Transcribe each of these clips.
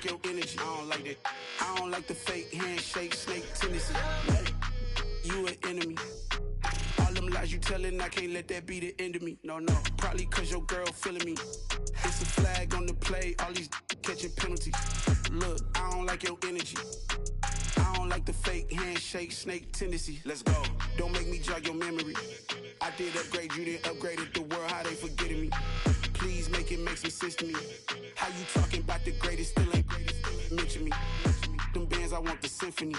your energy. I don't like that. I don't like the fake handshake, snake tendency. You an enemy. All them lies you telling, I can't let that be the end of me. No, probably cause your girl feeling me. It's a flag on the play, all these catching penalties. Look, I don't like your energy. I don't like the fake handshake, snake tendency. Let's go. Don't make me jog your memory. I did upgrade, you didn't upgrade it. The world, how they forgetting me. Please make it make some sense to me. How you talking about the greatest, still ain't greatest, still ain't mention me. Them bands, I want the symphony.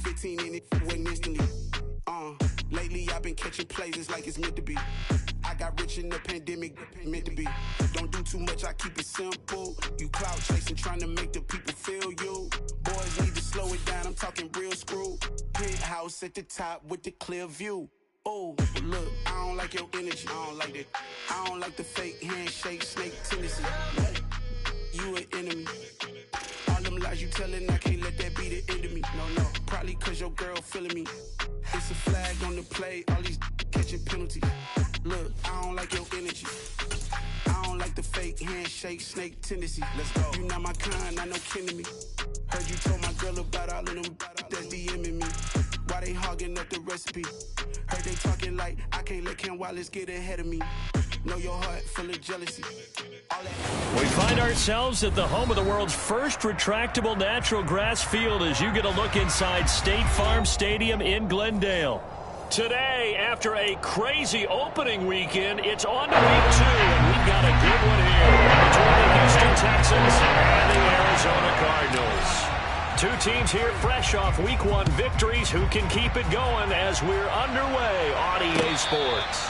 15 in it, went instantly. Lately I've been catching plays, it's like it's meant to be. I got rich in the pandemic, meant to be. Don't do too much, I keep it simple. You clout chasing, trying to make the people feel you. Boys need to slow it down, I'm talking real screw. Penthouse at the top with the clear view. Oh, look, I don't like your energy, I don't like that. I don't like the fake handshake, snake tendency. You an enemy. All them lies you telling, I can't let that be the end of me. No, probably cause your girl feeling me. It's a flag on the play, all these catching penalties. Look, I don't like your energy. I don't like the fake handshake, snake tendency. Let's go. You not my kind, I know kin to me. Heard you told my girl about all of them that's DMing me. Why they hogging up the recipe? Heard they talking like I can't let Ken Wallace get ahead of me. Know your heart full of jealousy. We find ourselves at the home of the world's first retractable natural grass field as you get a look inside State Farm Stadium in Glendale. Today, after a crazy opening weekend, it's on to week 2, and we've got a good one here between the Houston Texans and the Arizona Cardinals. Two teams here fresh off week 1 victories who can keep it going as we're underway on EA Sports.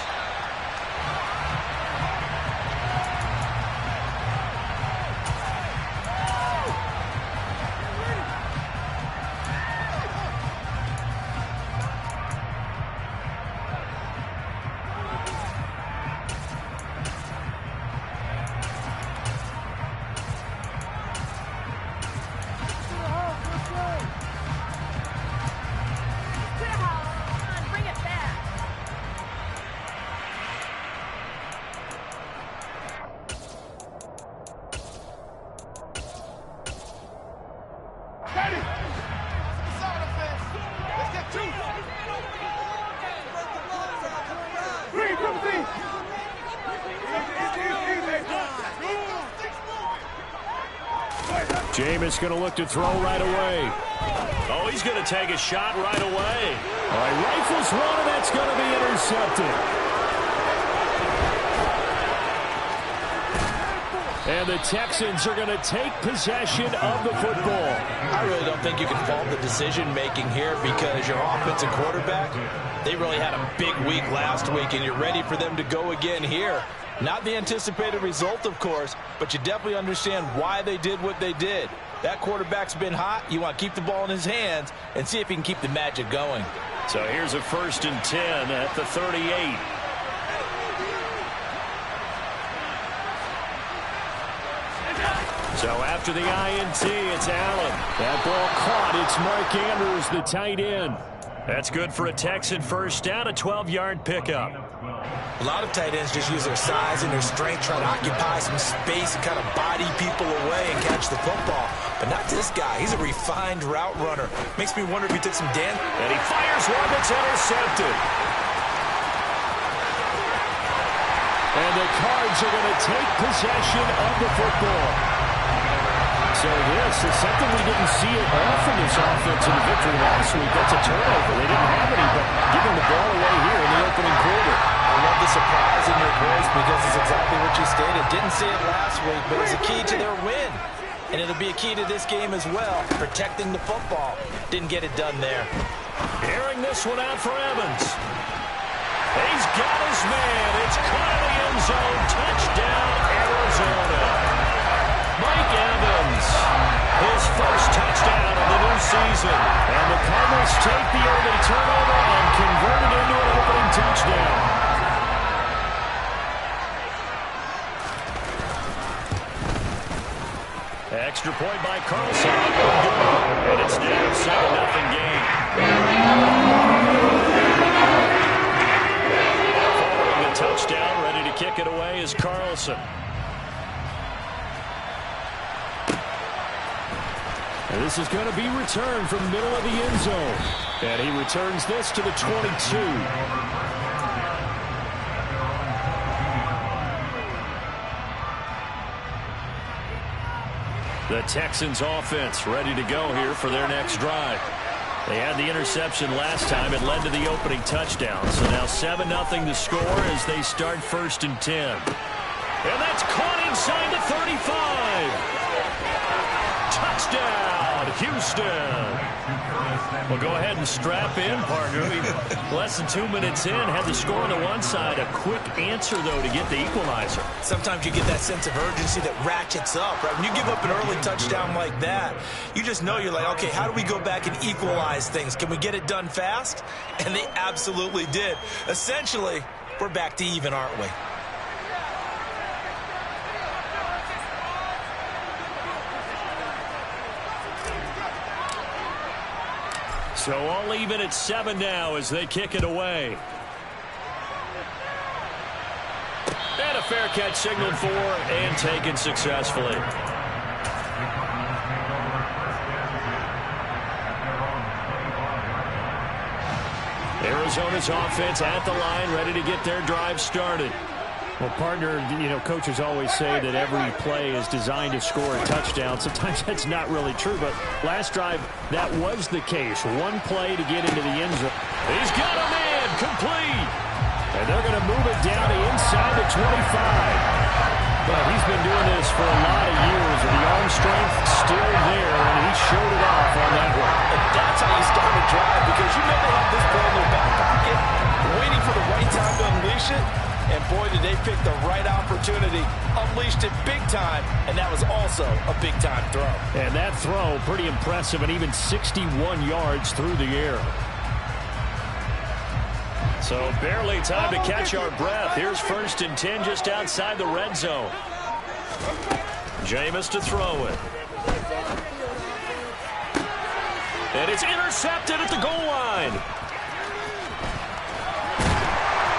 Jameis going to look to throw right away. Oh, he's going to take a shot right away. All right, rifles one, and that's going to be intercepted. And the Texans are going to take possession of the football. I really don't think you can fault the decision-making here because your offensive quarterback, they really had a big week last week, and you're ready for them to go again here. Not the anticipated result, of course, but you definitely understand why they did what they did. That quarterback's been hot. You want to keep the ball in his hands and see if he can keep the magic going. So here's a 1st and 10 at the 38. So after the INT, it's Allen. That ball caught. It's Mark Andrews, the tight end. That's good for a Texan first down, a 12-yard pickup. A lot of tight ends just use their size and their strength, try to occupy some space and kind of body people away and catch the football. But not this guy. He's a refined route runner. Makes me wonder if he took some dance. And he fires one that's intercepted. And the Cards are going to take possession of the football. So this is something we didn't see it often this offense in the victory last week. That's a turnover. They didn't have any, but giving the ball away here in the opening quarter. I love the surprise in your voice because it's exactly what you stated. Didn't see it last week, but it's a key to their win. And it'll be a key to this game as well, protecting the football. Didn't get it done there. Airing this one out for Evans. He's got his man. It's caught in the end zone. Touchdown, Arizona. Mike Evans, his first touchdown of the new season. And the Cardinals take the early turnover and convert it into an opening touchdown. Extra point by Carlson. And it's now a 7-0 game. Following the touchdown, ready to kick it away is Carlson. And this is going to be returned from the middle of the end zone. And he returns this to the 22. The Texans offense ready to go here for their next drive. They had the interception last time. It led to the opening touchdown. So now 7-0 to score as they start 1st and 10. And that's caught inside the 35. Touchdown, Houston. Well, go ahead and strap in, partner. Less than 2 minutes in, had the score on the one side. A quick answer, though, to get the equalizer. Sometimes you get that sense of urgency that ratchets up, right? When you give up an early touchdown like that, you just know you're like, okay, how do we go back and equalize things? Can we get it done fast? And they absolutely did. Essentially, we're back to even, aren't we? So all even at 7 now as they kick it away. And a fair catch signaled for and taken successfully. Arizona's offense at the line, ready to get their drive started. Well, partner, coaches always say that every play is designed to score a touchdown. Sometimes that's not really true, but last drive, that was the case. One play to get into the end zone. He's got a man, complete. And they're going to move it down to inside the 25. But he's been doing this for a lot of years, and the arm strength still there, and he showed it off on that one. And that's how you start a drive, because you know they have this play in their back pocket, waiting for the right time to unleash it. And boy, did they pick the right opportunity, unleashed it big time, and that was also a big-time throw. And that throw, pretty impressive, and even 61 yards through the air. So barely time to catch our breath. Here's 1st and 10 just outside the red zone. Jameis to throw it. And it's intercepted at the goal line.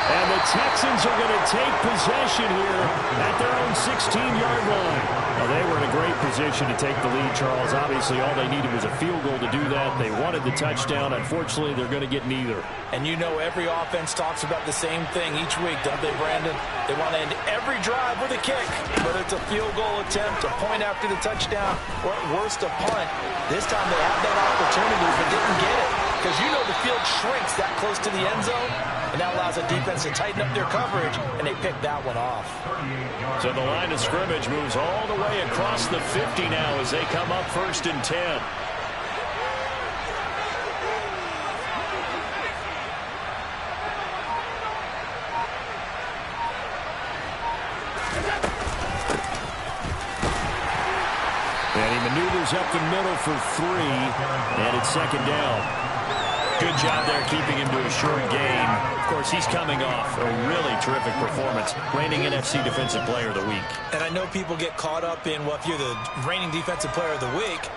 And the Texans are going to take possession here at their own 16-yard line. Well, they were in a great position to take the lead, Charles. Obviously, all they needed was a field goal to do that. They wanted the touchdown. Unfortunately, they're going to get neither. And you know every offense talks about the same thing each week, don't they, Brandon? They want to end every drive with a kick, whether it's a field goal attempt, a point after the touchdown, or at worst, a punt. This time they had that opportunity but didn't get it, because you know the field shrinks that close to the end zone. And that allows the defense to tighten up their coverage, and they picked that one off. So the line of scrimmage moves all the way across the 50 now as they come up 1st and 10. And he maneuvers up the middle for 3, and it's 2nd down. Good job there keeping him to a short gain. Of course, he's coming off a really terrific performance. Reigning NFC Defensive Player of the Week. And I know people get caught up in, well, if you're the reigning Defensive Player of the Week,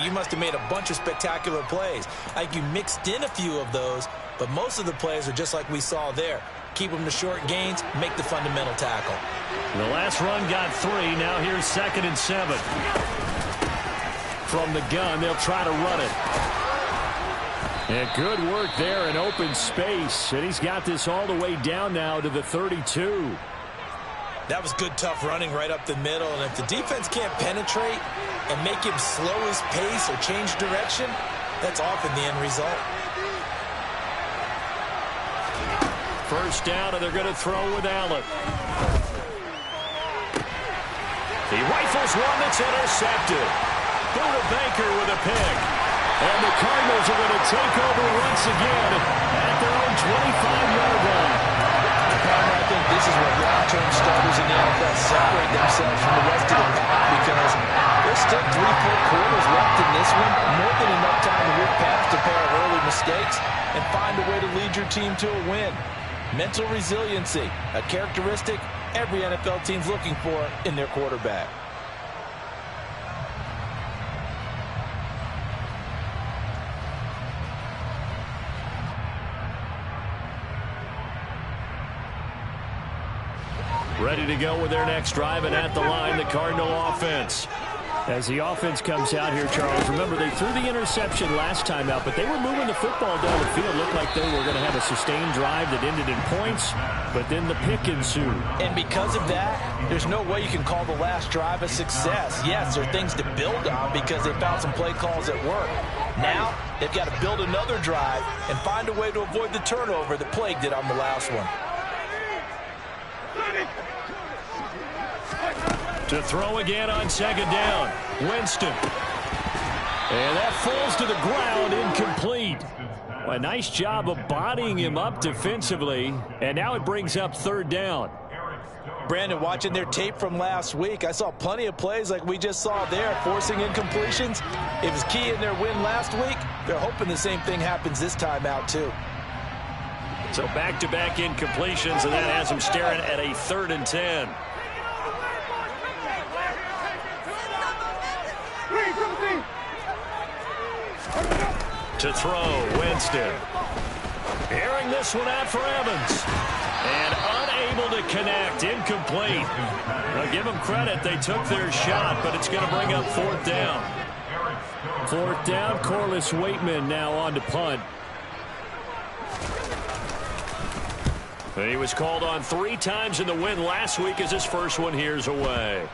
you must have made a bunch of spectacular plays. I think you mixed in a few of those, but most of the plays are just like we saw there. Keep them to short gains, make the fundamental tackle. The last run got 3. Now here's 2nd and 7. From the gun, they'll try to run it. And good work there in open space. And he's got this all the way down now to the 32. That was good, tough running right up the middle. And if the defense can't penetrate and make him slow his pace or change direction, that's often the end result. 1st down, and they're going to throw with Allen. He rifles one that's intercepted. Buda Baker with a pick. And the Cardinals are going to take over once again at their own 25-yard line. I think this is where long-term starters in the NFL separate themselves from the rest of the pack, because there's still 3 full quarters left in this one. More than enough time to move past a pair of early mistakes and find a way to lead your team to a win. Mental resiliency, a characteristic every NFL team's looking for in their quarterback. Ready to go with their next drive, and at the line, the Cardinal offense. As the offense comes out here, Charles, remember they threw the interception last time out, but they were moving the football down the field. Looked like they were going to have a sustained drive that ended in points, but then the pick ensued. And because of that, there's no way you can call the last drive a success. Yes, there are things to build on because they found some play calls that work. Now, they've got to build another drive and find a way to avoid the turnover that plagued it on the last one. To throw again on second down, Winston. And that falls to the ground, incomplete. A nice job of bodying him up defensively, and now it brings up third down. Brandon, watching their tape from last week, I saw plenty of plays like we just saw there, forcing incompletions. It was key in their win last week. They're hoping the same thing happens this time out, too. So back-to-back incompletions, and that has them staring at a 3rd and 10. To throw, Winston. Airing this one out for Evans. And unable to connect, incomplete. Now give them credit, they took their shot, but it's going to bring up 4th down. 4th down, Corliss Waitman now on to punt. He was called on 3 times in the win last week as his first one here's away.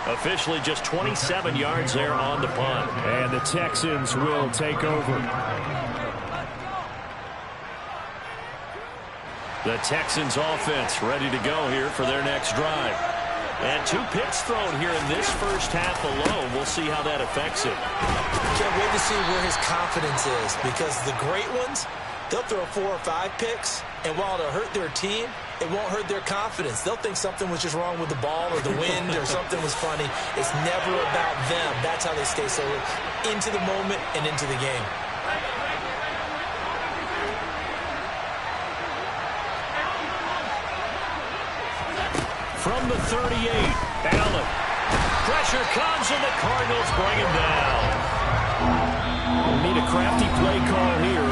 Officially just 27 yards there on the punt. And the Texans will take over. The Texans offense ready to go here for their next drive. And 2 picks thrown here in this first half alone. We'll see how that affects it. Can't wait to see where his confidence is, because the great ones, they'll throw 4 or 5 picks, and while it'll hurt their team, it won't hurt their confidence. They'll think something was just wrong with the ball or the wind or something was funny. It's never about them. That's how they stay so into the moment and into the game. From the 38, Allen. Pressure comes, and the Cardinals bring him down. We'll need a crafty play call here.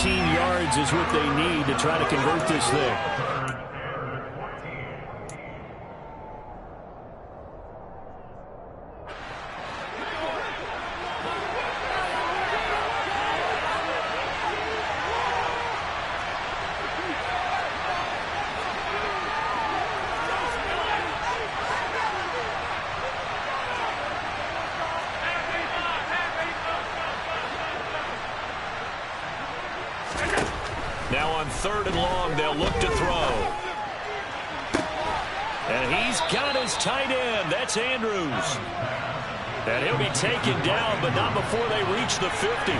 14 yards is what they need to try to convert this thing. Now on 3rd and long, they'll look to throw. And he's got his tight end. That's Andrews. And he'll be taken down, but not before they reach the 50.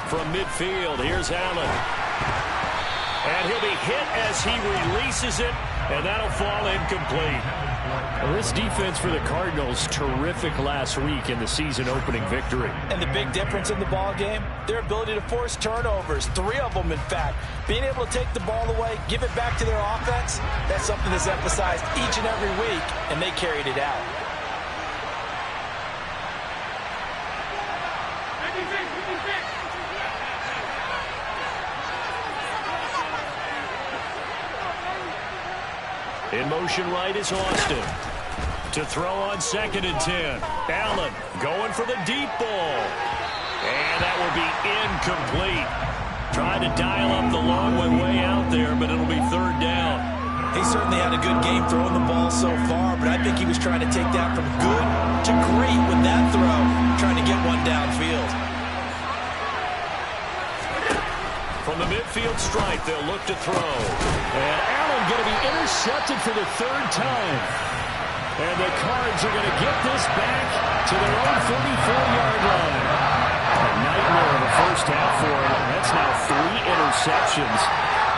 From midfield, here's Allen. And he'll be hit as he releases it, and that'll fall incomplete. Well, this defense for the Cardinals, terrific last week in the season-opening victory. And the big difference in the ball game, their ability to force turnovers, 3 of them, in fact. Being able to take the ball away, give it back to their offense, that's something that's emphasized each and every week, and they carried it out. In motion right is Austin. To throw on 2nd and 10. Allen going for the deep ball. And that will be incomplete. Trying to dial up the long one way out there, but it'll be 3rd down. He certainly had a good game throwing the ball so far, but I think he was trying to take that from good to great with that throw, trying to get one downfield. From the midfield stripe, they'll look to throw. And Allen going to be intercepted for the 3rd time. And the Cards are going to get this back to their own 44-yard line. A nightmare of the first half for him. That's now 3 interceptions.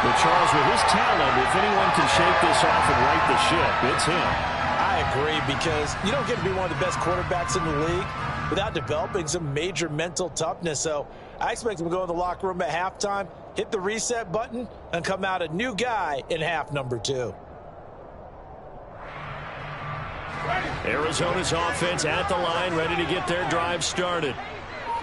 But Charles, with his talent, if anyone can shake this off and right the ship, it's him. I agree, because you don't get to be one of the best quarterbacks in the league without developing some major mental toughness. So I expect him to go in the locker room at halftime, hit the reset button, and come out a new guy in half number 2. Ready. Arizona's offense at the line, ready to get their drive started.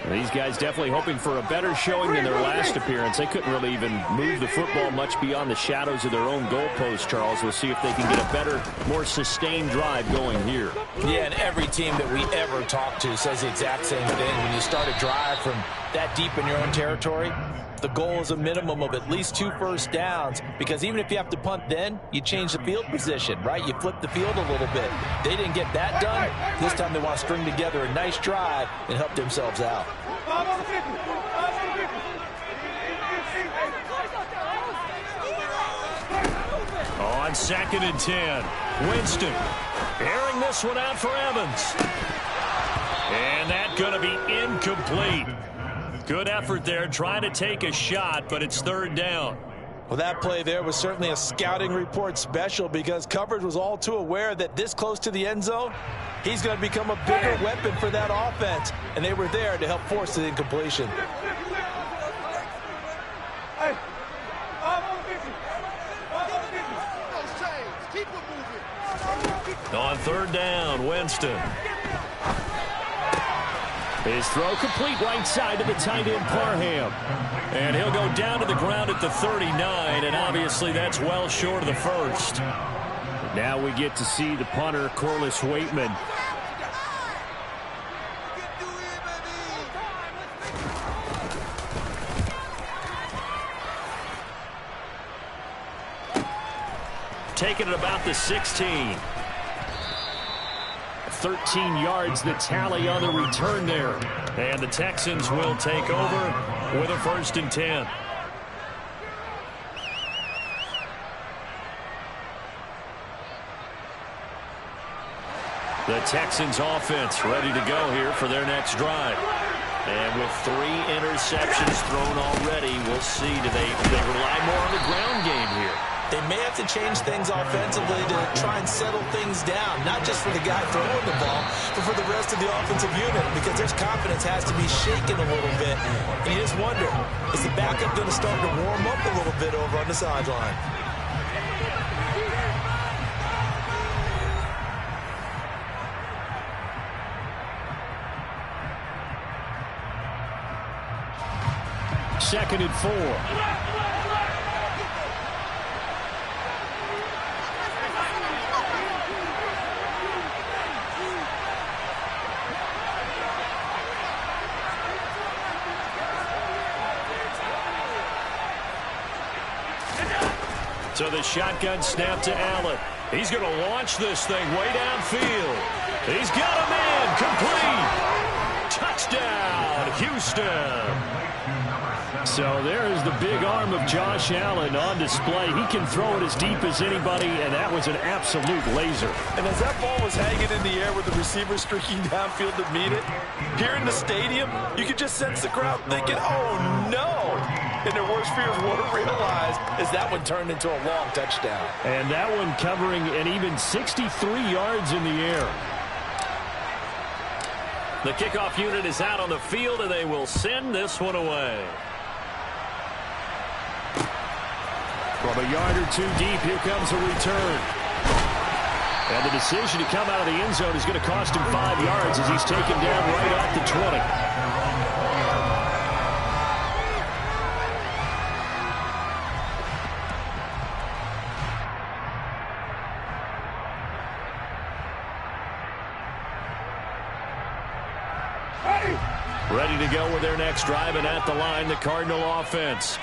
These guys definitely hoping for a better showing than their last appearance. They couldn't really even move the football much beyond the shadows of their own goalpost, Charles. We'll see if they can get a better, more sustained drive going here. Yeah, and every team that we ever talk to says the exact same thing. When you start a drive from that deep in your own territory, the goal is a minimum of at least 2 first downs, because even if you have to punt then, you change the field position, right? You flip the field a little bit. They didn't get that done. This time they want to string together a nice drive and help themselves out. On 2nd and 10, Winston airing this one out for Evans. And that's going to be incomplete. Good effort there, trying to take a shot, but it's 3rd down. Well, that play there was certainly a scouting report special, because coverage was all too aware that this close to the end zone, he's going to become a bigger weapon for that offense, and they were there to help force the incompletion. On 3rd down, Winston. His throw complete right side to the tight end, Parham. And he'll go down to the ground at the 39, and obviously that's well short of the first. Now we get to see the punter, Corliss Waitman. Taking it about the 16. 13 yards the tally on the return there. And the Texans will take over with a 1st and 10. The Texans offense ready to go here for their next drive. And with 3 interceptions thrown already, we'll see, do they rely more on the ground game here? They may have to change things offensively to try and settle things down, not just for the guy throwing the ball, but for the rest of the offensive unit, because their confidence has to be shaken a little bit. And you just wonder, is the backup going to start to warm up a little bit over on the sideline? Second and 4. So the shotgun snap to Allen. He's going to launch this thing way downfield. He's got a man complete. Touchdown, Houston. So there is the big arm of Josh Allen on display. He can throw it as deep as anybody, and that was an absolute laser. And as that ball was hanging in the air with the receiver streaking downfield to meet it, here in the stadium, you could just sense the crowd thinking, oh, no. And their worst fears weren't realized as that one turned into a long touchdown. And that one covering an even 63 yards in the air. The kickoff unit is out on the field, and they will send this one away. From a yard or 2 deep, here comes a return. And the decision to come out of the end zone is going to cost him 5 yards as he's taken down right off the 20. Ready to go with their next drive, and at the line, the Cardinal offense.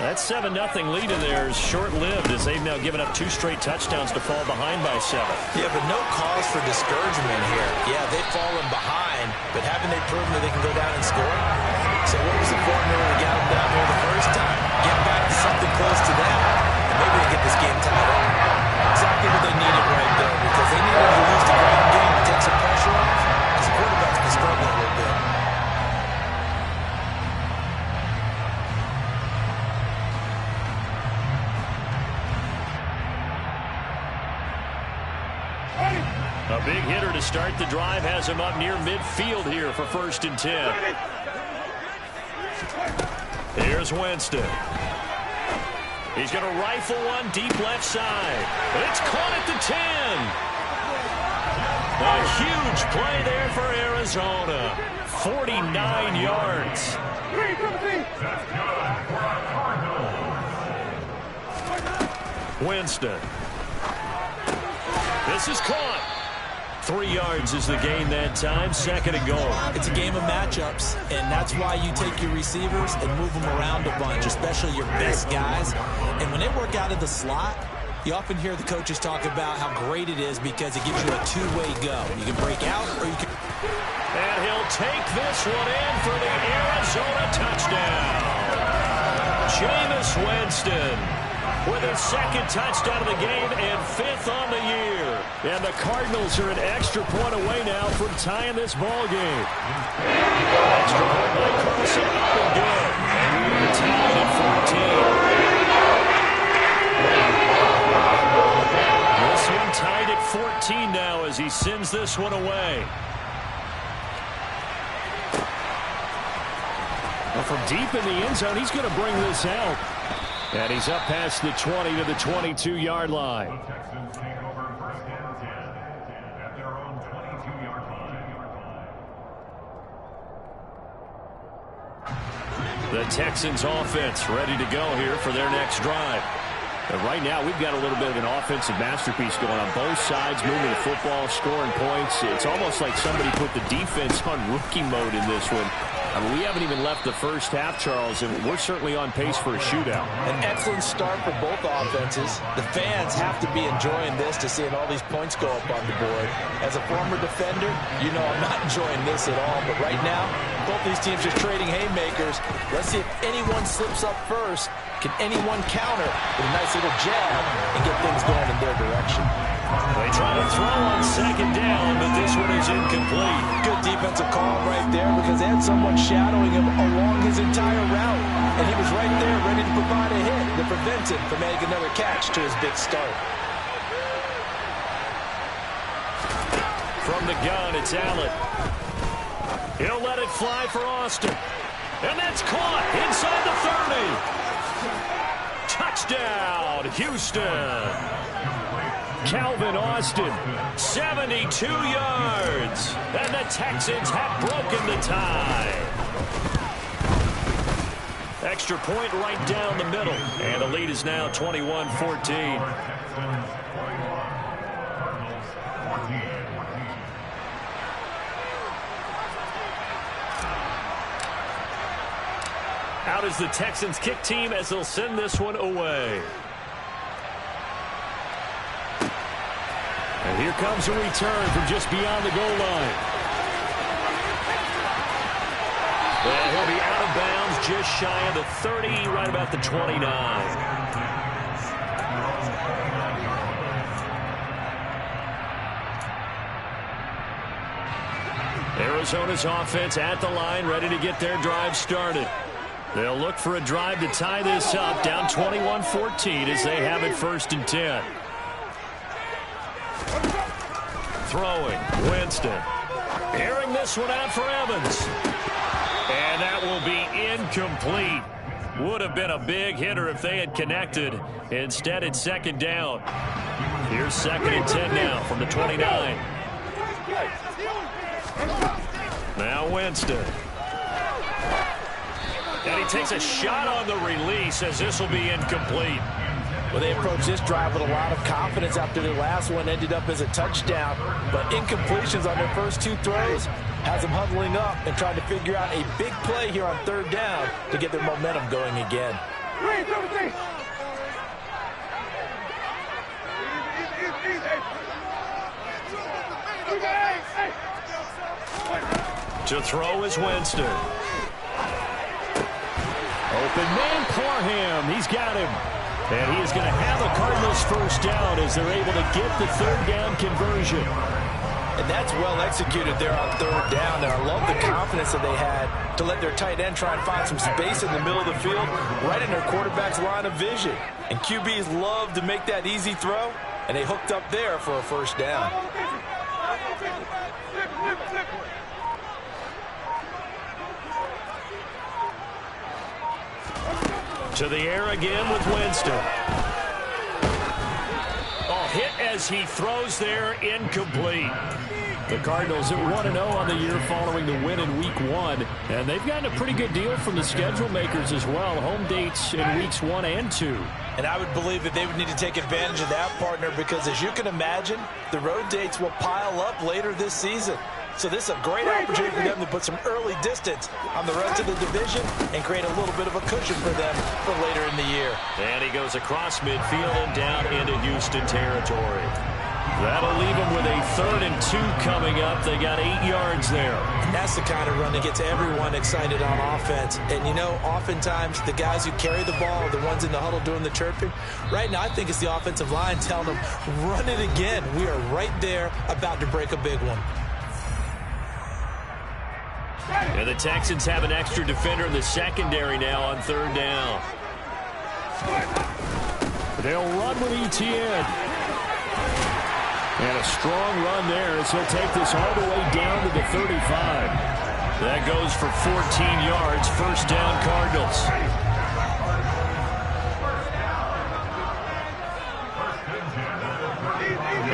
That 7-0 lead in there is short-lived as they've now given up 2 straight touchdowns to fall behind by 7. Yeah, but no cause for discouragement here. Yeah, they've fallen behind, but haven't they proven that they can go down and score? So what was the formula to get them down here the first time? Get back to something close to that, and maybe they get this game tied up. Exactly what they needed right there, because they needed to lose the ground game to take some pressure off, because the quarterback's been struggling a little bit. A big hitter to start the drive has him up near midfield here for 1st and 10. Here's Winston. He's going to rifle one deep left side. It's caught at the 10. A huge play there for Arizona. 49 yards. Winston. This is caught. 3 yards is the gain that time. 2nd and goal. It's a game of matchups, and that's why you take your receivers and move them around a bunch, especially your best guys. And when they work out of the slot, you often hear the coaches talk about how great it is because it gives you a two-way go. You can break out or you can... And he'll take this one in for the Arizona touchdown. Jameis Winston with his 2nd touchdown of the game and 5th on the year. And the Cardinals are an extra point away now from tying this ball game. Extra point by Carson, up and good. And we're tied at 14. This one tied at 14 now as he sends this one away. Well, from deep in the end zone, he's going to bring this out. And he's up past the 20 to the 22-yard line. The Texans offense ready to go here for their next drive. And right now, we've got a little bit of an offensive masterpiece going on both sides, moving the football, scoring points. It's almost like somebody put the defense on rookie mode in this one. I mean, we haven't even left the first half, Charles, and we're certainly on pace for a shootout. An excellent start for both offenses. The fans have to be enjoying this to seeing all these points go up on the board. As a former defender, you know I'm not enjoying this at all. But right now, both these teams just trading haymakers. Let's see if anyone slips up first. Can anyone counter with a nice little jab and get things going in their direction? They try to throw on 2nd down, but this one is incomplete. Good defensive call right there because they had someone shadowing him along his entire route. And he was right there ready to provide a hit that prevents him from making another catch to his big start. From the gun, it's Allen. He'll let it fly for Austin. And that's caught inside the 30. Touchdown, Houston. Calvin Austin, 72 yards. And the Texans have broken the tie. Extra point right down the middle. And the lead is now 21-14. Out is the Texans kick team as they'll send this one away. And here comes a return from just beyond the goal line. And he'll be out of bounds just shy of the 30, right about the 29. Arizona's offense at the line, ready to get their drive started. They'll look for a drive to tie this up, down 21-14 as they have it 1st and 10. Throwing, Winston. Airing this one out for Evans. And that will be incomplete. Would have been a big hitter if they had connected. Instead, it's 2nd down. Here's 2nd and 10 now from the 29. Now Winston. And he takes a shot on the release as this will be incomplete. Well, they approached this drive with a lot of confidence after their last one ended up as a touchdown. But incompletions on their first 2 throws has them huddling up and trying to figure out a big play here on 3rd down to get their momentum going again. To throw is Winston. Open man, Parham. He's got him. And he is going to have the Cardinals 1st down as they're able to get the 3rd down conversion. And that's well executed there on 3rd down. And I love the confidence that they had to let their tight end try and find some space in the middle of the field, right in their quarterback's line of vision. And QBs love to make that easy throw, and they hooked up there for a 1st down. To the air again with Winston. Oh, Hit as he throws there, incomplete. The Cardinals at 1-0 on the year following the win in Week 1. And they've gotten a pretty good deal from the schedule makers as well. Home dates in Weeks 1 and 2. And I would believe that they would need to take advantage of that, partner, because as you can imagine, the road dates will pile up later this season. So this is a great opportunity for them to put some early distance on the rest of the division and create a little bit of a cushion for them for later in the year. And he goes across midfield and down into Houston territory. That'll leave them with a 3rd and 2 coming up. They got 8 yards there. And that's the kind of run that gets everyone excited on offense. And, you know, oftentimes the guys who carry the ball are the ones in the huddle doing the chirping. Right now, I think it's the offensive line telling them, run it again. We are right there about to break a big one. And the Texans have an extra defender in the secondary now on 3rd down. They'll run with Etienne. And a strong run there as he'll take this all the way down to the 35. That goes for 14 yards. 1st down, Cardinals.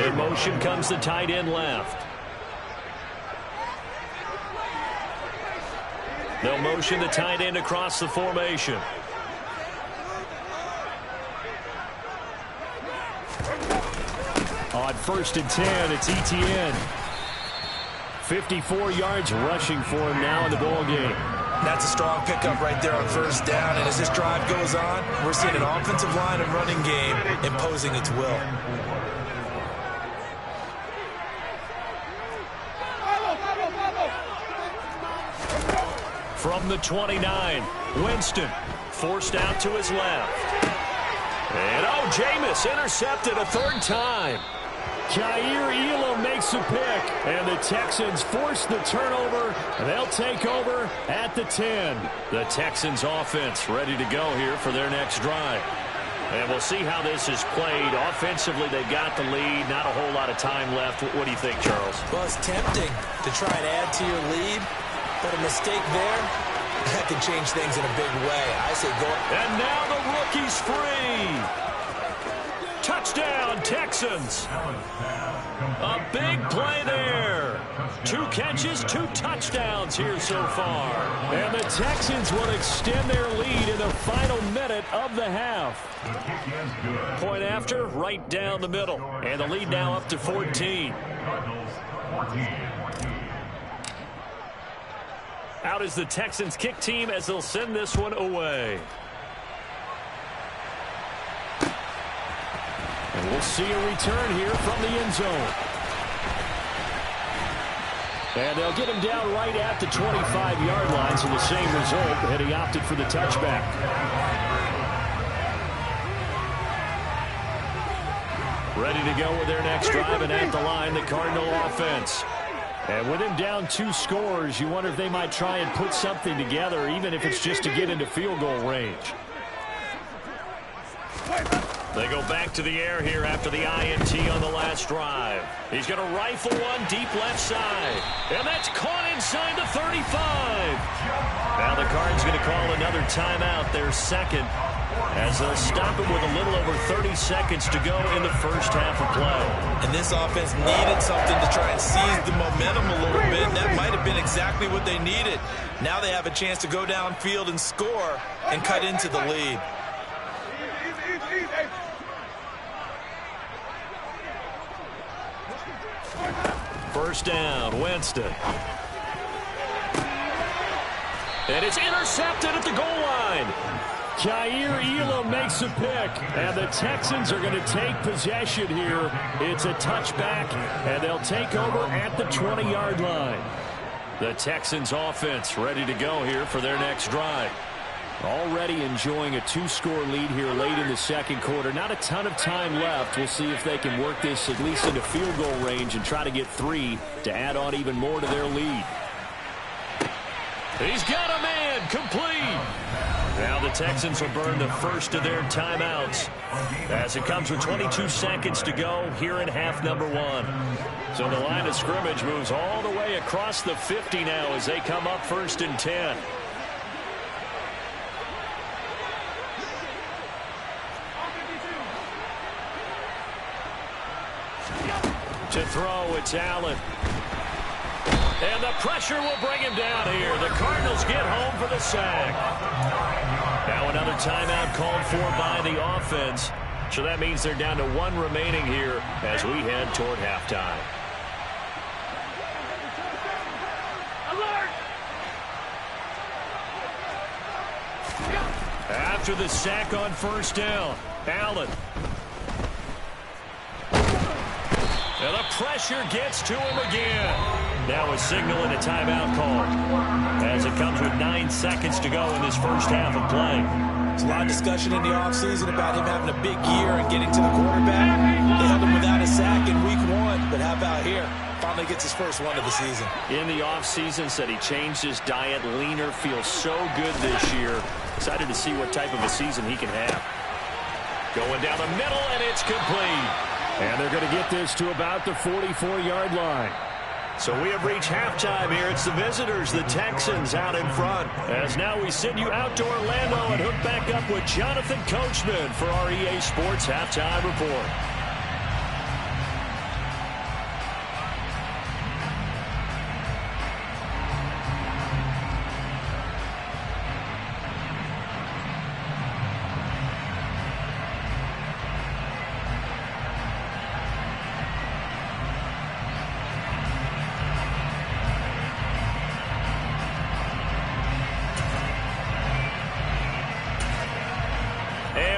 In motion comes the tight end left. They'll motion the tight end across the formation. On 1st and 10, it's Etienne. 54 yards rushing for him now in the ball game. That's a strong pickup right there on 1st down. And as this drive goes on, we're seeing an offensive line and running game imposing its will. From the 29, Winston forced out to his left. And Jameis intercepted a 3rd time. Jair Elam makes a pick, and the Texans force the turnover. They'll take over at the 10. The Texans offense ready to go here for their next drive. And we'll see how this is played. Offensively, they've got the lead. Not a whole lot of time left. What do you think, Charles? Well, it's tempting to try and add to your lead, but a mistake there, that can change things in a big way. I say go. And now the rookie's free. Touchdown, Texans. A big play there. 2 catches, 2 touchdowns here so far. And the Texans will extend their lead in the final minute of the half. Point after, right down the middle. And the lead now up to 14. Out is the Texans kick team as they'll send this one away. And we'll see a return here from the end zone. And they'll get him down right at the 25-yard line, so the same result, and he opted for the touchback. Ready to go with their next drive, and at the line, the Cardinal offense. And with him down 2 scores, you wonder if they might try and put something together, even if it's just to get into field goal range. They go back to the air here after the INT on the last drive. He's going to rifle one deep left side. And that's caught inside the 35. Now the Cards going to call another timeout, their 2nd, as they'll stop it with a little over 30 seconds to go in the first half of play. And this offense needed something to try and seize the momentum a little bit. And that might have been exactly what they needed. Now they have a chance to go downfield and score and cut into the lead. First down, Winston. And it's intercepted at the goal line. Jair Elam makes a pick, and the Texans are going to take possession here. It's a touchback, and they'll take over at the 20-yard line. The Texans offense ready to go here for their next drive. Already enjoying a 2-score lead here late in the 2nd quarter. Not a ton of time left. We'll see if they can work this at least into field goal range and try to get 3 to add on even more to their lead. He's got a man, complete. Now the Texans will burn the first of their timeouts as it comes with 22 seconds to go here in half number 1. So the line of scrimmage moves all the way across the 50 now as they come up 1st and 10. To throw, it's Allen. And the pressure will bring him down here. The Cardinals get home for the sack. Now another timeout called for by the offense. So that means they're down to 1 remaining here as we head toward halftime. After the sack on first down, Allen. And the pressure gets to him again. Now a signal and a timeout call as it comes with 9 seconds to go in this first half of play. There's a lot of discussion in the offseason about him having a big year and getting to the quarterback. They held him without a sack in week 1, but how about here? Finally gets his first one of the season. In the offseason, said he changed his diet, leaner, feels so good this year. Excited to see what type of a season he can have. Going down the middle, and it's complete. And they're going to get this to about the 44-yard line. So we have reached halftime here. It's the visitors, the Texans, out in front. As now we send you out to Orlando and hook back up with Jonathan Coachman for our EA Sports Halftime Report.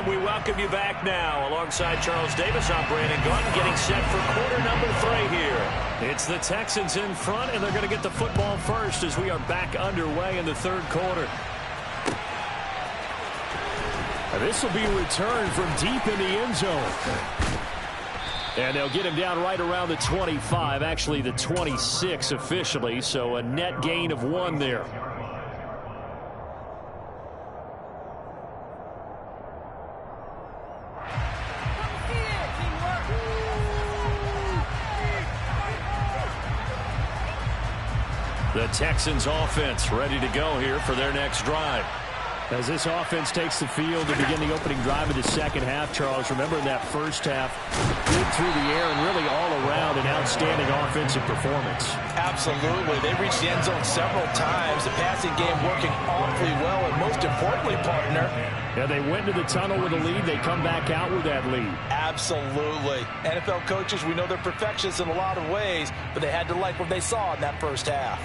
We welcome you back now. Alongside Charles Davis, I'm Brandon Gunn, getting set for quarter number 3 here. It's the Texans in front, and they're going to get the football first as we are back underway in the third quarter. This will be returned from deep in the end zone. And they'll get him down right around the 25, actually the 26 officially, so a net gain of 1 there. The Texans offense ready to go here for their next drive. As this offense takes the field to begin the opening drive of the second half, Charles, remember in that first half, good through the air and really all around an outstanding offensive performance. Absolutely. They reached the end zone several times. The passing game working awfully well, and most importantly, partner. Yeah, they went to the tunnel with a lead. They come back out with that lead. Absolutely. NFL coaches, we know they're perfectionists in a lot of ways, but they had to like what they saw in that first half.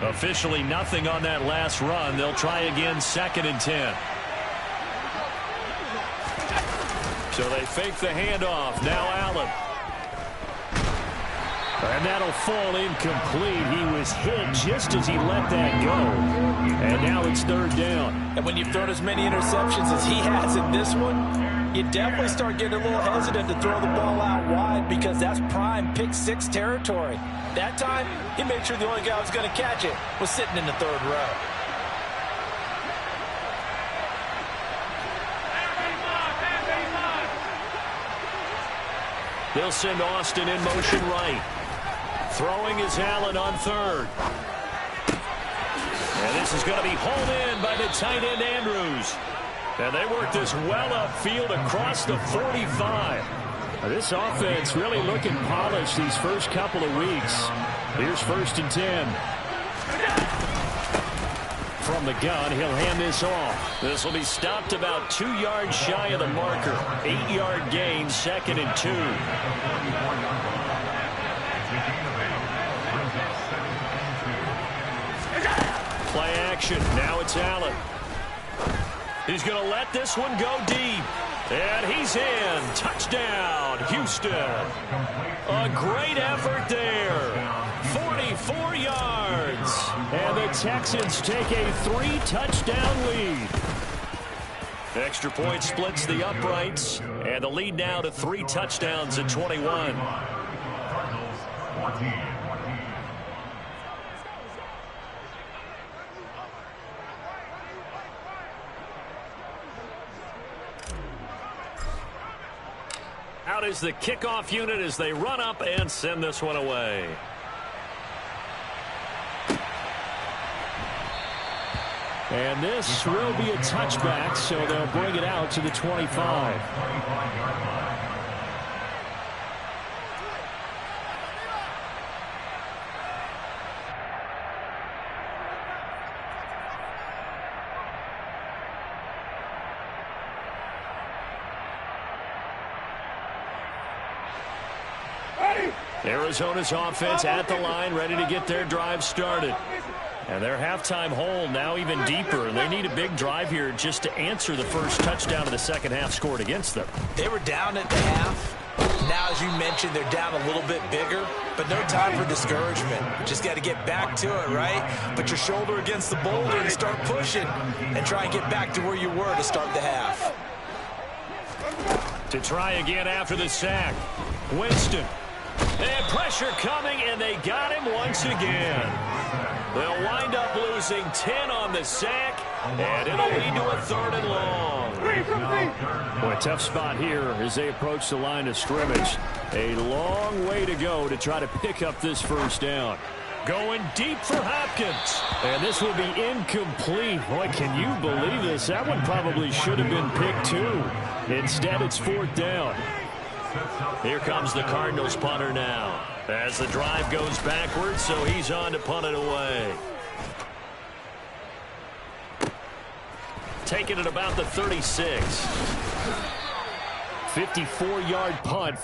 Officially nothing on that last run. They'll try again, 2nd and 10. So they fake the handoff. Now Allen. And that'll fall incomplete. He was hit just as he let that go. And now it's 3rd down. And when you've thrown as many interceptions as he has in this one, you definitely start getting a little hesitant to throw the ball out wide because that's prime pick 6 territory. That time, he made sure the only guy who was going to catch it was sitting in the 3rd row. They'll send Austin in motion right. Throwing is Allen on 3rd. And this is going to be hauled in by the tight end Andrews. And they work this well upfield across the 45. This offense really looking polished these first couple of weeks. Here's 1st and 10. From the gun, he'll hand this off. This will be stopped about 2 yards shy of the marker. 8-yard gain, 2nd and 2. Play action. Now it's Allen. He's going to let this one go deep. And he's in. Touchdown, Houston. A great effort there. 44 yards. And the Texans take a 3-touchdown lead. Extra point splits the uprights. And the lead now to 3 touchdowns at 21. Out is the kickoff unit as they run up and send this one away. And this will be a touchback, so they'll bring it out to the 25. Arizona's offense at the line, ready to get their drive started. And their halftime hole now even deeper. They need a big drive here just to answer the first touchdown of the second half scored against them. They were down at the half. Now, as you mentioned, they're down a little bit bigger, but no time for discouragement. Just got to get back to it, right? Put your shoulder against the boulder and start pushing and try and get back to where you were to start the half. To try again after the sack. Winston. And pressure coming, and they got him once again. They'll wind up losing 10 on the sack, and it'll lead to a 3rd and long. Boy, tough spot here as they approach the line of scrimmage. A long way to go to try to pick up this first down. Going deep for Hopkins. And this will be incomplete. Boy, can you believe this? That one probably should have been picked too. Instead, it's 4th down. Here comes the Cardinals punter now. As the drive goes backwards, so he's on to punt it away. Taking it about the 36. 54-yard punt.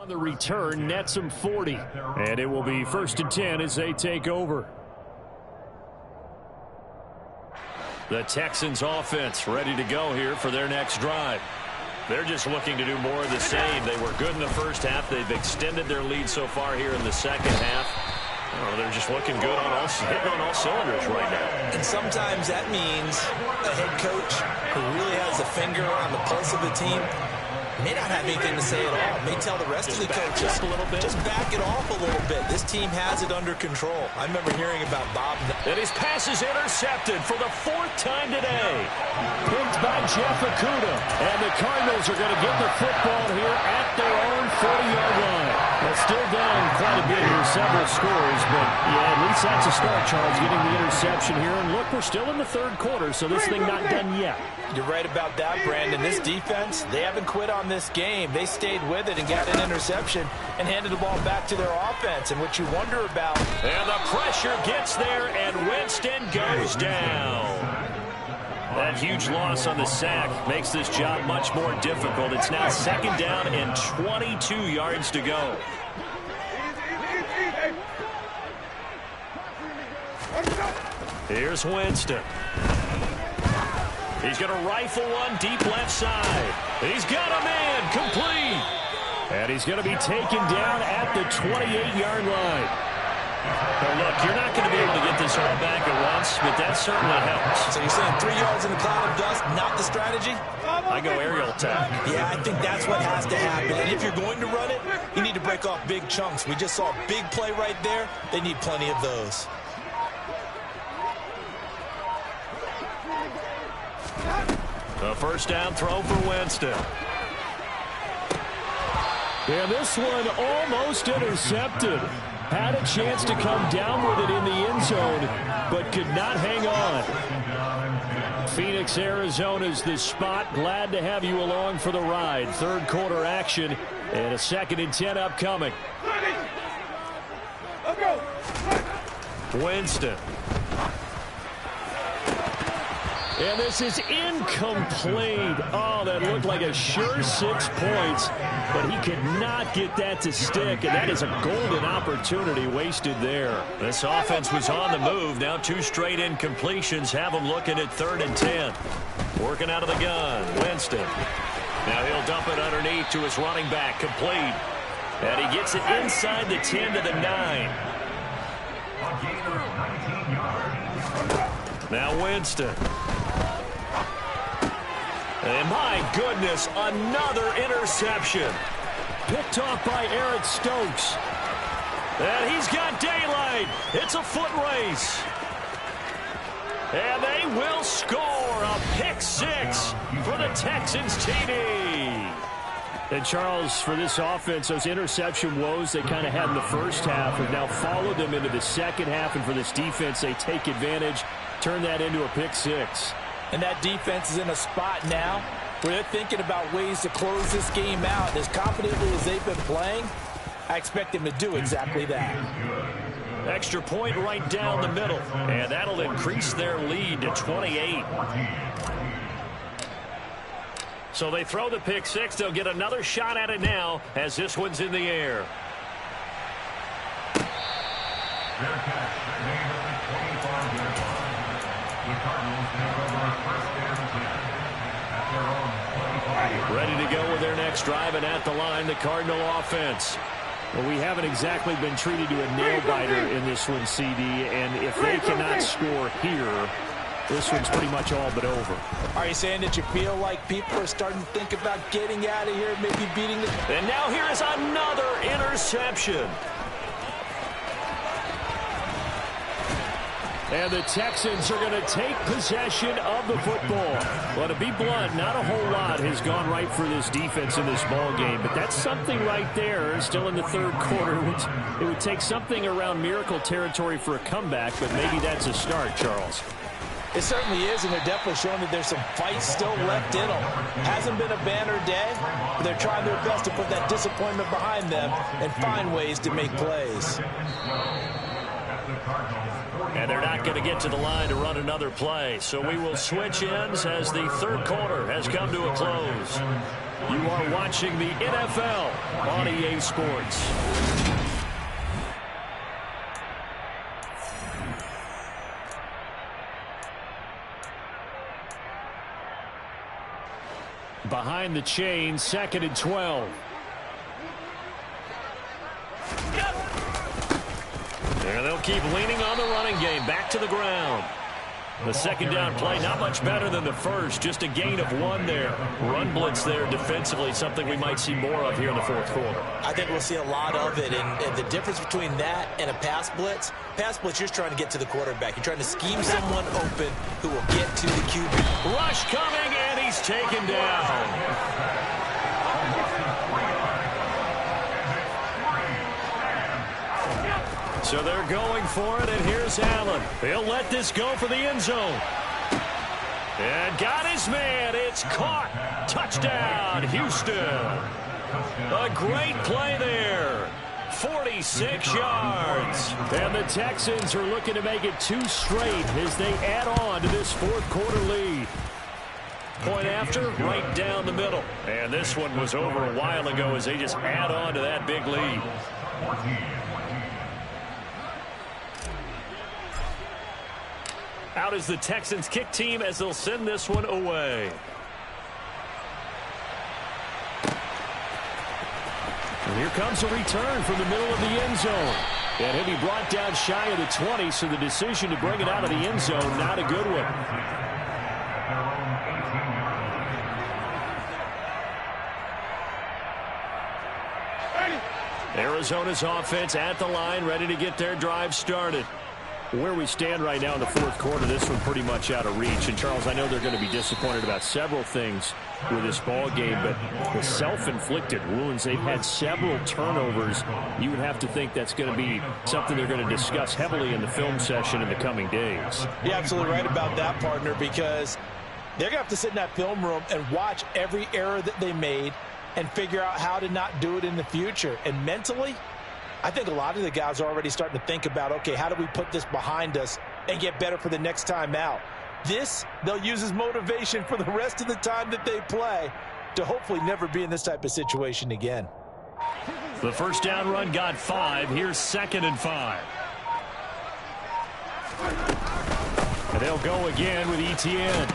On the return, nets him 40. And it will be 1st and 10 as they take over. The Texans offense ready to go here for their next drive. They're just looking to do more of the same. They were good in the first half. They've extended their lead so far here in the second half. Oh, they're just looking good on hitting on all cylinders right now. And sometimes that means a head coach who really has a finger on the pulse of the team may not have anything to say at all. May tell the rest of the coaches, just back it off a little bit. This team has it under control. I remember hearing about Bob. And his pass is intercepted for the 4th time today. Picked by Jeff Okudah. And the Cardinals are going to get the football here at their own 40-yard line. They're still down quite a bit here, several scores, but yeah, at least that's a start, Charles, getting the interception here. And look, we're still in the 3rd quarter, so this thing not done yet. You're right about that, Brandon. This defense, they haven't quit on this game. They stayed with it and got an interception and handed the ball back to their offense. And what you wonder about... And the pressure gets there, and Winston goes down. That huge loss on the sack makes this job much more difficult. It's now 2nd down and 22 yards to go. Here's Winston. He's going to rifle one deep left side. He's got a man complete. And he's going to be taken down at the 28-yard line. But look, you're not going to be able to get this all back at once, but that certainly helps. So you're saying 3 yards in a cloud of dust, not the strategy? I go aerial attack. Yeah, I think that's what has to happen. And if you're going to run it, you need to break off big chunks. We just saw a big play right there. They need plenty of those. The 1st down throw for Winston. And this one almost intercepted. Had a chance to come down with it in the end zone, but could not hang on. Phoenix, Arizona's the spot. Glad to have you along for the ride. 3rd quarter action and a 2nd and 10 upcoming. Winston. And this is incomplete. Oh, that looked like a sure 6 points, but he could not get that to stick, and that is a golden opportunity wasted there. This offense was on the move. Now 2 straight incompletions have them looking at 3rd and 10. Working out of the gun, Winston. Now he'll dump it underneath to his running back, complete. And he gets it inside the 10 to the 9. Now Winston. And my goodness, another interception. Picked off by Eric Stokes. And he's got daylight. It's a foot race. And they will score a pick 6 for the Texans TD. And Charles, for this offense, those interception woes they kind of had in the first half have now followed them into the second half. And for this defense, they take advantage, turn that into a pick six. And that defense is in a spot now where they're thinking about ways to close this game out. And as confidently as they've been playing, I expect them to do exactly that. Extra point right down the middle. And that'll increase their lead to 28. So they throw the pick six. They'll get another shot at it now as this one's in the air. Ready to go with their next drive, and at the line, the Cardinal offense. Well, we haven't exactly been treated to a nail-biter in this one, CD, and if they cannot score here, this one's pretty much all but over. Are you saying that you feel like people are starting to think about getting out of here, maybe beating the... And now here is another interception. And the Texans are going to take possession of the football. Well, to be blunt, not a whole lot has gone right for this defense in this ball game, but that's something right there. Still in the third quarter. It would take something around miracle territory for a comeback, but maybe that's a start, Charles. It certainly is, and they're definitely showing that there's some fight still left in them. Hasn't been a banner day, but they're trying their best to put that disappointment behind them and find ways to make plays. And they're not going to get to the line to run another play. So we will switch ends as the third quarter has come to a close. You are watching the NFL on EA Sports. Behind the chain, 2nd and 12. There they'll keep leaning on the running game. Back to the ground. The second down play, not much better than the first. Just a gain of 1 there. Run blitz there defensively, something we might see more of here in the fourth quarter. I think we'll see a lot of it. And the difference between that and a pass blitz, you're just trying to get to the quarterback. You're trying to scheme someone open who will get to the QB. Rush coming, and he's taken down. So they're going for it, and here's Allen. He'll let this go for the end zone. And got his man. It's caught. Touchdown, Houston. A great play there. 46 yards. And the Texans are looking to make it 2 straight as they add on to this fourth quarter lead. Point after, right down the middle. And this one was over a while ago as they just add on to that big lead. Out is the Texans kick team as they'll send this one away. And here comes a return from the middle of the end zone. And he'll be brought down shy of the 20, so the decision to bring it out of the end zone, not a good one. Arizona's offense at the line, ready to get their drive started. Where we stand right now in the fourth quarter, this one pretty much out of reach. And, Charles, I know they're going to be disappointed about several things with this ball game, but the self-inflicted wounds, they've had several turnovers. You would have to think that's going to be something they're going to discuss heavily in the film session in the coming days. You're absolutely right about that, partner, because they're going to have to sit in that film room and watch every error that they made and figure out how to not do it in the future. And mentally, I think a lot of the guys are already starting to think about, okay, how do we put this behind us and get better for the next time out? This, they'll use as motivation for the rest of the time that they play to hopefully never be in this type of situation again. The first down run got 5. Here's 2nd and 5. And they'll go again with Etienne.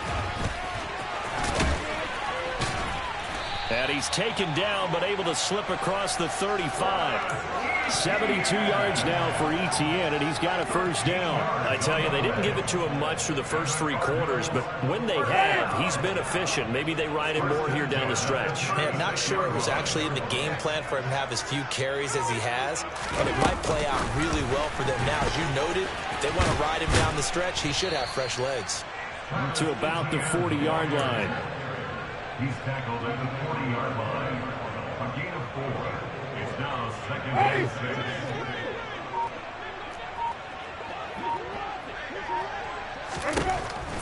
And he's taken down, but able to slip across the 35. 72 yards now for Etienne, and he's got a first down. I tell you, they didn't give it to him much through the first 3 quarters, but when they have, he's been efficient. Maybe they ride him more here down the stretch. Yeah, I'm not sure it was actually in the game plan for him to have as few carries as he has, but it might play out really well for them now. As you noted, if they want to ride him down the stretch, he should have fresh legs. To about the 40-yard line. He's tackled at the 40-yard line. A gain of 4. It's now 2nd and 6.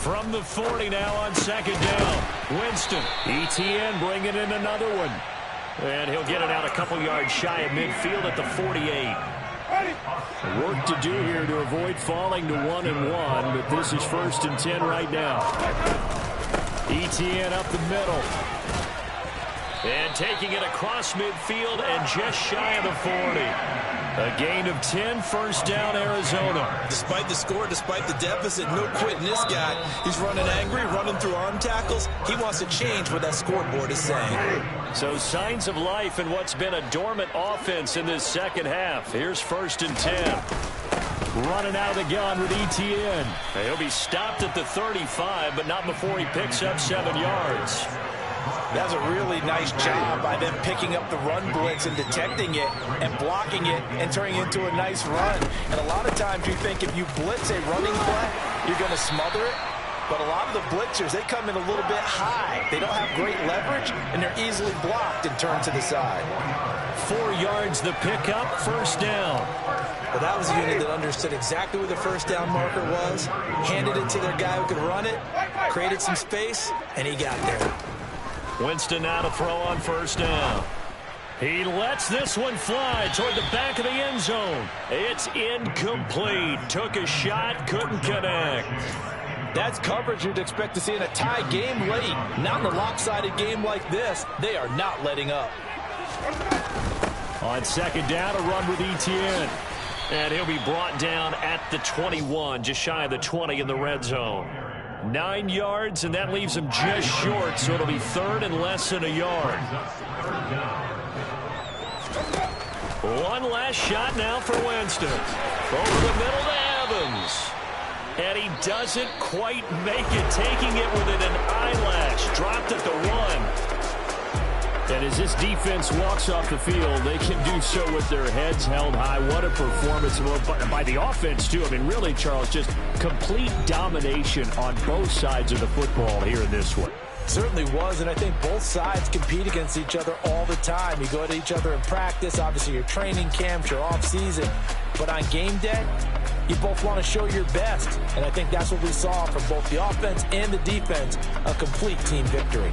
From the 40 now on 2nd down. Winston. ETN bringing in another one. And he'll get it out a couple yards shy of midfield at the 48. Work to do here to avoid falling to 1-1, but this is 1st and 10 right now. ETN up the middle. And taking it across midfield and just shy of the 40. A gain of 10, 1st down, Arizona. Despite the score, despite the deficit, no quitting this guy. He's running angry, running through arm tackles. He wants to change what that scoreboard is saying. So signs of life in what's been a dormant offense in this second half. Here's 1st and 10. Running out of the gun with ETN. He'll be stopped at the 35, but not before he picks up 7 yards. That's a really nice job by them picking up the run blitz and detecting it and blocking it and turning it into a nice run. And a lot of times you think if you blitz a running play, you're going to smother it. But a lot of the blitzers, they come in a little bit high. They don't have great leverage, and they're easily blocked and turned to the side. 4 yards the pickup, 1st down. Well, that was a unit that understood exactly where the 1st down marker was, handed it to their guy who could run it, created some space, and he got there. Winston now to throw on 1st down. He lets this one fly toward the back of the end zone. It's incomplete. Took a shot, couldn't connect. That's coverage you'd expect to see in a tie game late. Not in a lopsided game like this. They are not letting up. On 2nd down, a run with ETN. And he'll be brought down at the 21, just shy of the 20 in the red zone. 9 yards, and that leaves him just short, so it'll be 3rd and less than a yard. One last shot now for Winston. Over the middle to Evans. And he doesn't quite make it, taking it within an eyelash. Dropped at the 1. And as this defense walks off the field, they can do so with their heads held high. What a performance by the offense, too. I mean, really, Charles, just complete domination on both sides of the football here in this one. Certainly was, and I think both sides compete against each other all the time. You go to each other in practice, obviously your training camps, your off-season. But on game day, you both want to show your best. And I think that's what we saw from both the offense and the defense, a complete team victory.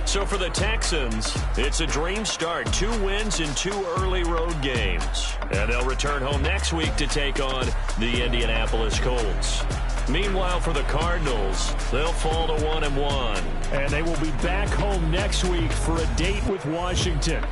So for the Texans, it's a dream start. 2 wins in 2 early road games. And they'll return home next week to take on the Indianapolis Colts. Meanwhile, for the Cardinals, they'll fall to 1-1. And they will be back home next week for a date with Washington.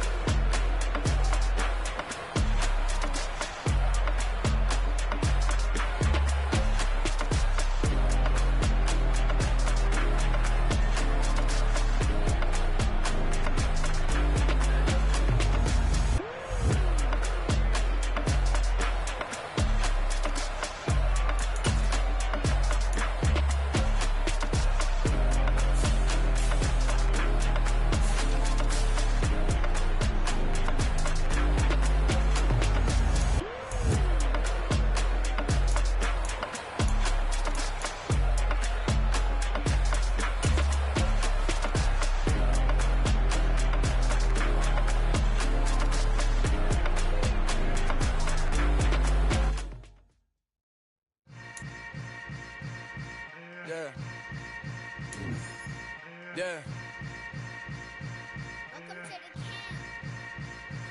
Yeah.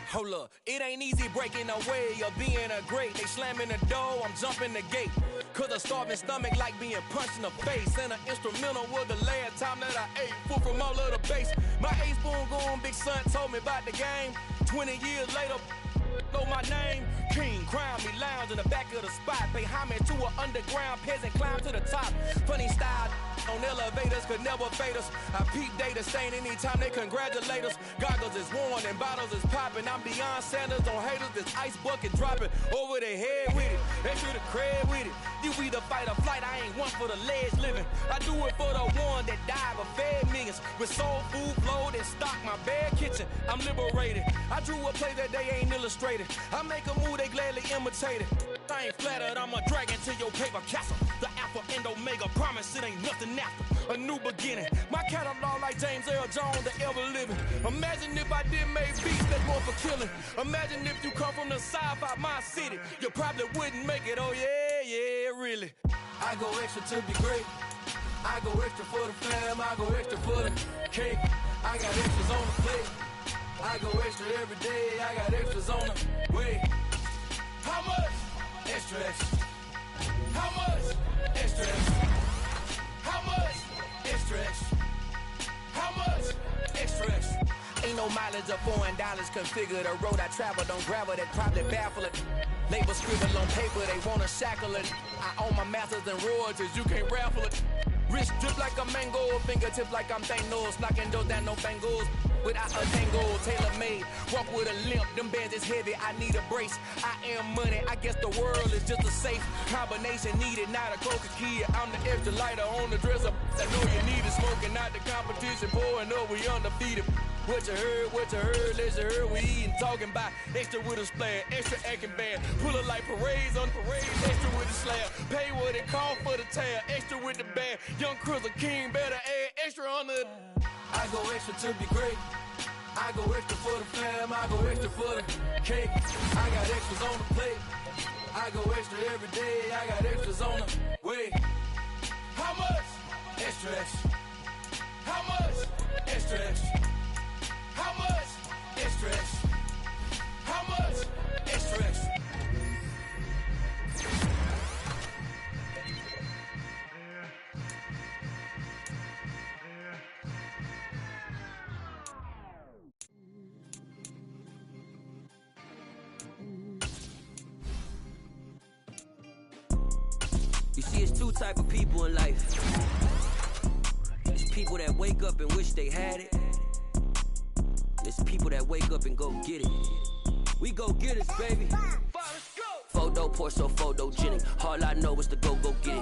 Hold up, it ain't easy breaking away or being a great. They slamming the door, I'm jumping the gate. Cause a starving stomach like being punched in the face. And an instrumental was the last time that I ate food from all of the base. My ace boom going big son told me about the game. 20 years later, know my name. King, crown me, lounge in the back of the spot. Pay homage to an underground peasant, climb to the top. Funny style on elevators could never fade us. I peep data stain anytime they congratulate us. Goggles is worn and bottles is popping. I'm beyond Sanders on haters. This ice bucket dropping over their head with it. They should have cred with it. You either fight or flight. I ain't one for the ledge living. I do it for the one that died but fed millions. With soul food flowed and stock my bad kitchen. I'm liberated. I drew a play that they ain't illustrated. I make a move they gladly imitate it. I ain't flattered. I'm a dragon to your paper castle. The alpha and omega promise it ain't nothing after. a new beginning. My catalog like James Earl Jones, the ever living. Imagine if I didn't make beats that's more for killing. Imagine if you come from the south out my city, you probably wouldn't make it. Oh yeah, really. I go extra to be great. I go extra for the fam. I go extra for the cake. I got extras on the plate. I go extra every day. I got extras on the way. How much? Extra, extra. How much? Extra, extra. How much? Extra, extra. How much? Extra, extra. Ain't no mileage of $4 configure the road I travel. Don't gravel that probably baffle it. Label scribble on paper, they wanna shackle it. I own my masters and royalties, you can't raffle it. Wrist drip like a mango, fingertip like I'm Thanos. Knocking doors down, no bangles. Without a tango, tailor-made. Walk with a limp, them bands is heavy, I need a brace. I am money, I guess the world is just a safe combination needed, not a coca key. I'm the extra lighter on the dresser. I know you need it, smoking out the competition, pouring up, we undefeated. What you heard, let's you heard, we eating, talking about extra with a splash, extra acting bad. Pull it like parades on parades, extra with the slab. Pay what it cost for the tab, extra with the bag. Young Cruz, a king, better add extra on the. I go extra to be great. I go extra for the fam. I go extra for the cake. I got extras on the plate. I go extra every day. I got extras on the way. How much? Extra, extra. How much? Extra, extra. How much? Extra, extra. How much? Extra, extra. You see, it's two type of people in life. It's people that wake up and wish they had it. It's people that wake up and go get it. We go get it, baby. Photo, Porso, photogenic. All I know is to go get it.